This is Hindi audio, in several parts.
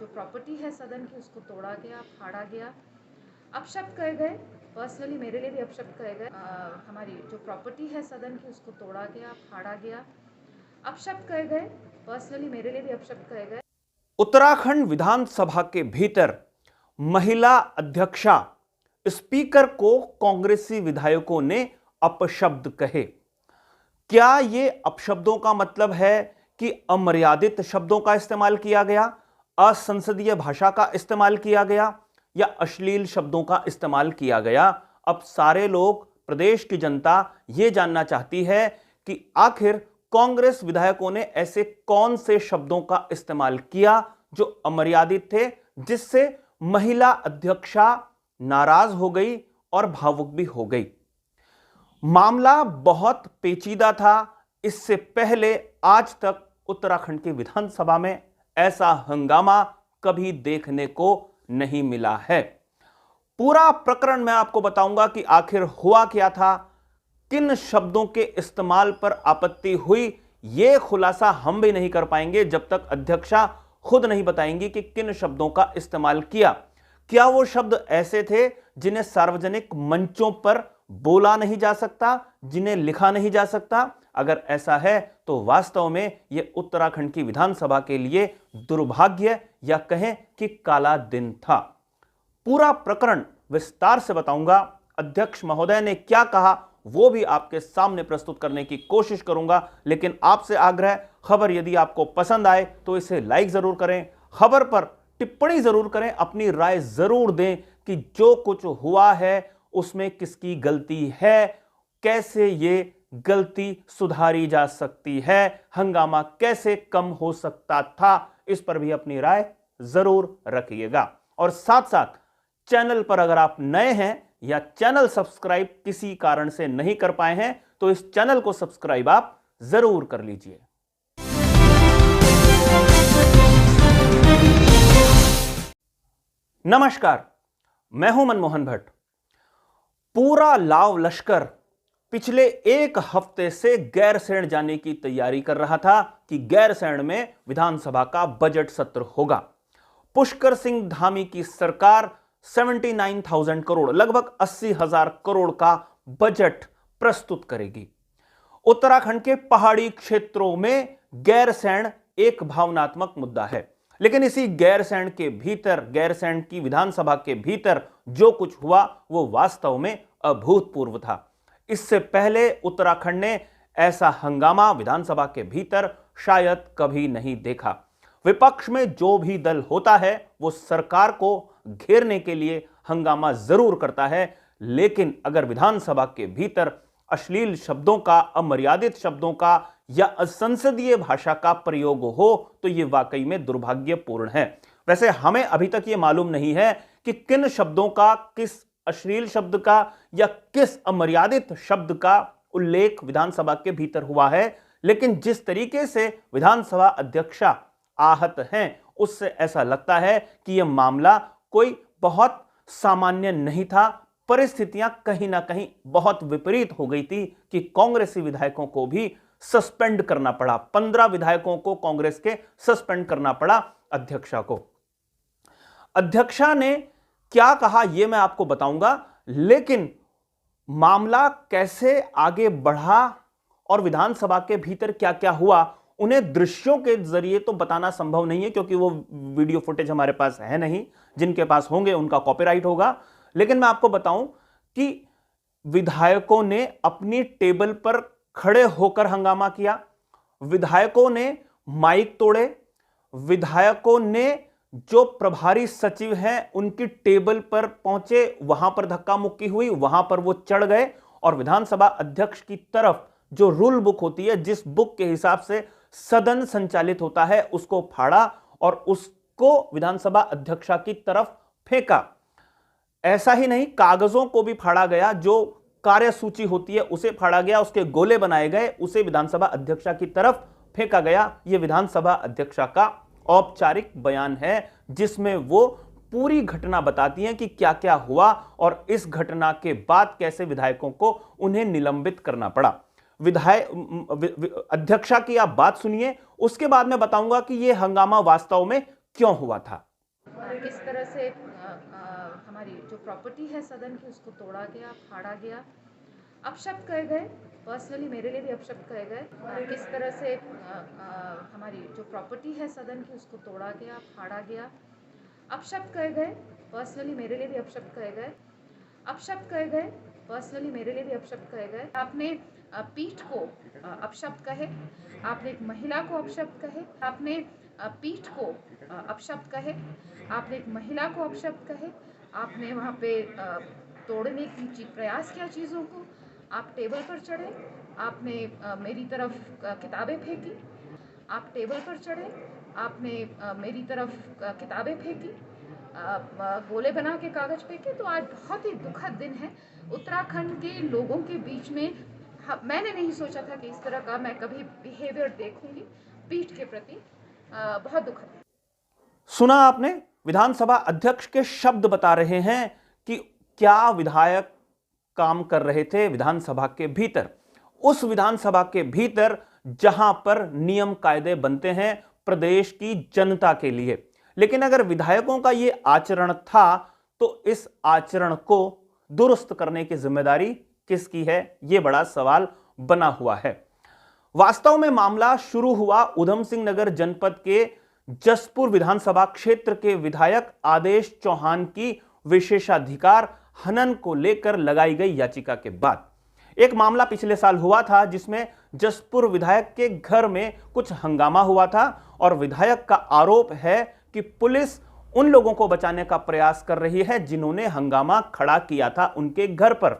जो प्रॉपर्टी है सदन की उसको तोड़ा गया, फाड़ा गया, अपशब्द कहे गए। पर्सनली मेरे लिए भी अपशब्द कहे गए। हमारी जो प्रॉपर्टी है सदन की उसको तोड़ा गया, फाड़ा गया, अपशब्द कहे गए। पर्सनली मेरे लिए भी अपशब्द कहे गए। उत्तराखंड विधानसभा के भीतर महिला अध्यक्षा स्पीकर को कांग्रेसी विधायकों ने अपशब्द कहे। क्या यह अपशब्दों का मतलब है कि अमर्यादित शब्दों का इस्तेमाल किया गया, असंसदीय भाषा का इस्तेमाल किया गया या अश्लील शब्दों का इस्तेमाल किया गया? अब सारे लोग, प्रदेश की जनता यह जानना चाहती है कि आखिर कांग्रेस विधायकों ने ऐसे कौन से शब्दों का इस्तेमाल किया जो अमर्यादित थे, जिससे महिला अध्यक्षा नाराज हो गई और भावुक भी हो गई। मामला बहुत पेचीदा था। इससे पहले आज तक उत्तराखंड की विधानसभा में ऐसा हंगामा कभी देखने को नहीं मिला है। पूरा प्रकरण मैं आपको बताऊंगा कि आखिर हुआ क्या था, किन शब्दों के इस्तेमाल पर आपत्ति हुई। यह खुलासा हम भी नहीं कर पाएंगे जब तक अध्यक्षा खुद नहीं बताएंगी कि किन शब्दों का इस्तेमाल किया। क्या वो शब्द ऐसे थे जिन्हें सार्वजनिक मंचों पर बोला नहीं जा सकता, जिन्हें लिखा नहीं जा सकता? अगर ऐसा है तो वास्तव में यह उत्तराखंड की विधानसभा के लिए दुर्भाग्य या कहें कि काला दिन था। पूरा प्रकरण विस्तार से बताऊंगा। अध्यक्ष महोदय ने क्या कहा वो भी आपके सामने प्रस्तुत करने की कोशिश करूंगा। लेकिन आपसे आग्रह, खबर यदि आपको पसंद आए तो इसे लाइक जरूर करें, खबर पर टिप्पणी जरूर करें, अपनी राय जरूर दें कि जो कुछ हुआ है उसमें किसकी गलती है, कैसे ये गलती सुधारी जा सकती है, हंगामा कैसे कम हो सकता था। इस पर भी अपनी राय जरूर रखिएगा। और साथ साथ चैनल पर अगर आप नए हैं या चैनल सब्सक्राइब किसी कारण से नहीं कर पाए हैं तो इस चैनल को सब्सक्राइब आप जरूर कर लीजिए। नमस्कार, मैं हूं मनमोहन भट्ट। पूरा लाव लश्कर पिछले एक हफ्ते से गैरसैंण जाने की तैयारी कर रहा था कि गैरसैंण में विधानसभा का बजट सत्र होगा। पुष्कर सिंह धामी की सरकार 79,000 करोड़, लगभग 80,000 करोड़ का बजट प्रस्तुत करेगी। उत्तराखंड के पहाड़ी क्षेत्रों में गैरसैंण एक भावनात्मक मुद्दा है, लेकिन इसी गैरसैंण के भीतर, गैरसैंण की विधानसभा के भीतर जो कुछ हुआ वो वास्तव में अभूतपूर्व था। इससे पहले उत्तराखंड ने ऐसा हंगामा विधानसभा के भीतर शायद कभी नहीं देखा। विपक्ष में जो भी दल होता है वो सरकार को घेरने के लिए हंगामा जरूर करता है, लेकिन अगर विधानसभा के भीतर अश्लील शब्दों का, अमर्यादित शब्दों का या असंसदीय भाषा का प्रयोग हो तो यह वाकई में दुर्भाग्यपूर्ण है। वैसे हमें अभी तक यह मालूम नहीं है कि किन शब्दों का, किस अश्लील शब्द का या किस अमर्यादित शब्द का उल्लेख विधानसभा के भीतर हुआ है, लेकिन जिस तरीके से विधानसभा अध्यक्षा आहत हैं उससे ऐसा लगता है कि यह मामला कोई बहुत सामान्य नहीं था। परिस्थितियां कहीं ना कहीं बहुत विपरीत हो गई थी कि कांग्रेसी विधायकों को भी सस्पेंड करना पड़ा। 15 विधायकों को कांग्रेस के सस्पेंड करना पड़ा अध्यक्षा को। अध्यक्षा ने क्या कहा यह मैं आपको बताऊंगा, लेकिन मामला कैसे आगे बढ़ा और विधानसभा के भीतर क्या क्या हुआ उन्हें दृश्यों के जरिए तो बताना संभव नहीं है, क्योंकि वो वीडियो फुटेज हमारे पास है नहीं। जिनके पास होंगे उनका कॉपीराइट होगा। लेकिन मैं आपको बताऊं कि विधायकों ने अपनी टेबल पर खड़े होकर हंगामा किया, विधायकों ने माइक तोड़े, विधायकों ने जो प्रभारी सचिव हैं उनकी टेबल पर पहुंचे, वहां पर धक्का मुक्की हुई, वहां पर वो चढ़ गए और विधानसभा अध्यक्ष की तरफ जो रूल बुक होती है, जिस बुक के हिसाब से सदन संचालित होता है, उसको फाड़ा और उसको विधानसभा अध्यक्षा की तरफ फेंका। ऐसा ही नहीं, कागजों को भी फाड़ा गया, जो कार्यसूची होती है उसे फाड़ा गया, उसके गोले बनाए गए, उसे विधानसभा अध्यक्षा की तरफ फेंका गया। यह विधानसभा अध्यक्षा का औपचारिक बयान है जिसमें वो पूरी घटना बताती हैं कि क्या क्या हुआ और इस घटना के बाद कैसे विधायकों को उन्हें निलंबित करना पड़ा। अध्यक्षा की आप बात सुनिए, उसके बाद मैं बताऊंगा कि यह हंगामा वास्तव में क्यों हुआ था। किस तरह से हमारी जो प्रॉपर्टी है सदन की उसको तोड़ा गया, फाड़ा गया, अपशब्द कहे गए। पर्सनली मेरे लिए भी अपशब्द कहे गए। किस तरह से हमारी जो प्रॉपर्टी है सदन की उसको तोड़ा गया, फाड़ा गया, अपशब्द कहे गए। पर्सनली मेरे लिए भी अपशब्द कहे गए। अपशब्द कहे गए। पर्सनली मेरे लिए भी अपशब्द कहे गए। आपने पीठ को अपशब्द कहे, आपने एक महिला को अपशब्द कहे, आपने पीठ को अपशब्द कहे, आपने एक महिला को अपशब्द कहे, आपने वहाँ पे तोड़ने की प्रयास किया चीज़ों को, आप टेबल पर चढ़े, आपने मेरी तरफ किताबें फेंकी, आप टेबल पर चढ़े, आपने मेरी तरफ किताबें फेंकी, गोले बना के कागज फेंके। तो आज बहुत ही दुखद दिन है उत्तराखंड के लोगों के बीच में। मैंने नहीं सोचा था कि इस तरह का मैं कभी बिहेवियर देखूंगी पीठ के प्रति। बहुत दुखद है। सुना आपने, विधानसभा अध्यक्ष के शब्द बता रहे हैं कि क्या विधायक काम कर रहे थे विधानसभा के भीतर, उस विधानसभा के भीतर जहां पर नियम कायदे बनते हैं प्रदेश की जनता के लिए। लेकिन अगर विधायकों का यह आचरण था तो इस आचरण को दुरुस्त करने की जिम्मेदारी किसकी है, यह बड़ा सवाल बना हुआ है। वास्तव में मामला शुरू हुआ उधम सिंह नगर जनपद के जसपुर विधानसभा क्षेत्र के विधायक आदेश चौहान की विशेषाधिकार हनन को लेकर लगाई गई याचिका के बाद। एक मामला पिछले साल हुआ था जिसमें जसपुर विधायक के घर में कुछ हंगामा हुआ था और विधायक का आरोप है कि पुलिस उन लोगों को बचाने का प्रयास कर रही है जिन्होंने हंगामा खड़ा किया था उनके घर पर।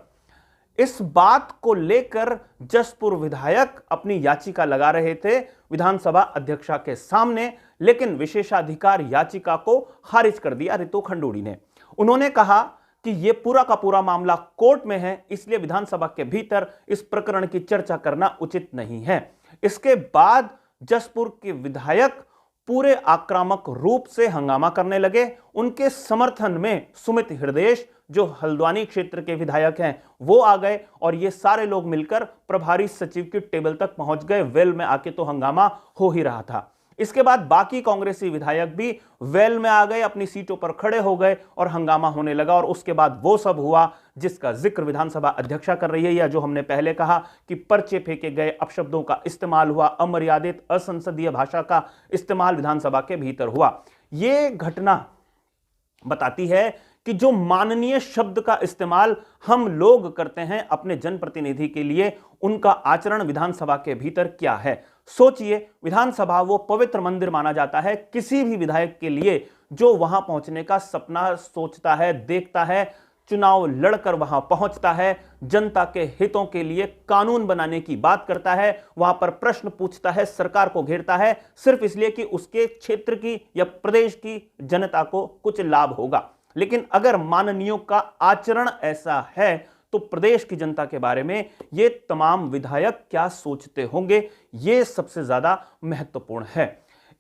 इस बात को लेकर जसपुर विधायक अपनी याचिका लगा रहे थे विधानसभा अध्यक्षा के सामने, लेकिन विशेषाधिकार याचिका को खारिज कर दिया रितु खंडूड़ी ने। उन्होंने कहा कि यह पूरा का पूरा मामला कोर्ट में है, इसलिए विधानसभा के भीतर इस प्रकरण की चर्चा करना उचित नहीं है। इसके बाद जसपुर के विधायक पूरे आक्रामक रूप से हंगामा करने लगे। उनके समर्थन में सुमित हृदयेश जो हल्द्वानी क्षेत्र के विधायक हैं वो आ गए और ये सारे लोग मिलकर प्रभारी सचिव की टेबल तक पहुंच गए। वेल में आके तो हंगामा हो ही रहा था। इसके बाद बाकी कांग्रेसी विधायक भी वेल में आ गए, अपनी सीटों पर खड़े हो गए और हंगामा होने लगा। और उसके बाद वो सब हुआ जिसका जिक्र विधानसभा अध्यक्षा कर रही है, या जो हमने पहले कहा कि पर्चे फेंके गए, अपशब्दों का इस्तेमाल हुआ, अमर्यादित असंसदीय भाषा का इस्तेमाल विधानसभा के भीतर हुआ। यह घटना बताती है कि जो माननीय शब्द का इस्तेमाल हम लोग करते हैं अपने जनप्रतिनिधि के लिए, उनका आचरण विधानसभा के भीतर क्या है। सोचिए, विधानसभा वो पवित्र मंदिर माना जाता है किसी भी विधायक के लिए जो वहां पहुंचने का सपना सोचता है, देखता है, चुनाव लड़कर वहां पहुंचता है, जनता के हितों के लिए कानून बनाने की बात करता है, वहां पर प्रश्न पूछता है, सरकार को घेरता है, सिर्फ इसलिए कि उसके क्षेत्र की या प्रदेश की जनता को कुछ लाभ होगा। लेकिन अगर माननीयों का आचरण ऐसा है तो प्रदेश की जनता के बारे में ये तमाम विधायक क्या सोचते होंगे, ये सबसे ज्यादा महत्वपूर्ण है।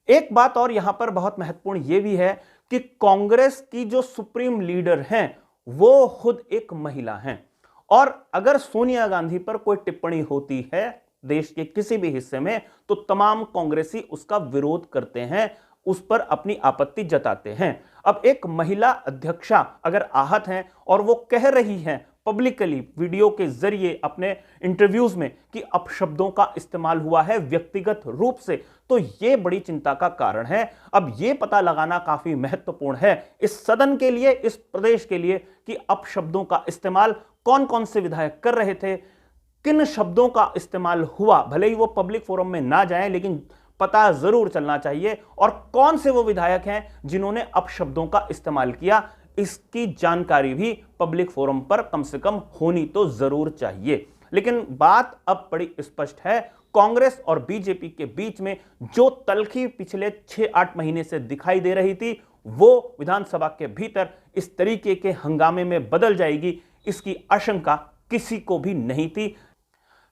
एक बात और यहां पर बहुत महत्वपूर्ण यह भी है कि कांग्रेस की जो सुप्रीम लीडर हैं वो खुद एक महिला हैं, और अगर सोनिया गांधी पर कोई टिप्पणी होती है देश के किसी भी हिस्से में तो तमाम कांग्रेसी उसका विरोध करते हैं, उस पर अपनी आपत्ति जताते हैं। अब एक महिला अध्यक्षा अगर आहत हैं और वो कह रही हैं पब्लिकली वीडियो के जरिए अपने इंटरव्यूज में कि अपशब्दों का इस्तेमाल हुआ है व्यक्तिगत रूप से, तो यह बड़ी चिंता का कारण है। अब यह पता लगाना काफी महत्वपूर्ण है इस सदन के लिए, इस प्रदेश के लिए, कि अपशब्दों का इस्तेमाल कौन कौन से विधायक कर रहे थे, किन शब्दों का इस्तेमाल हुआ। भले ही वो पब्लिक फोरम में ना जाएं, लेकिन पता जरूर चलना चाहिए, और कौन से वो विधायक हैं जिन्होंने अपशब्दों का इस्तेमाल किया, इसकी जानकारी भी पब्लिक फोरम पर कम से कम होनी तो जरूर चाहिए। लेकिन बात अब बड़ी स्पष्ट है, कांग्रेस और बीजेपी के बीच में जो तल्खी पिछले 6-8 महीने से दिखाई दे रही थी वो विधानसभा के भीतर इस तरीके के हंगामे में बदल जाएगी, इसकी आशंका किसी को भी नहीं थी।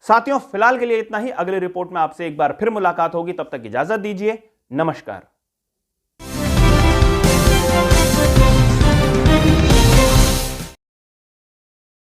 साथियों, फिलहाल के लिए इतना ही। अगले रिपोर्ट में आपसे एक बार फिर मुलाकात होगी, तब तक इजाजत दीजिए। नमस्कार।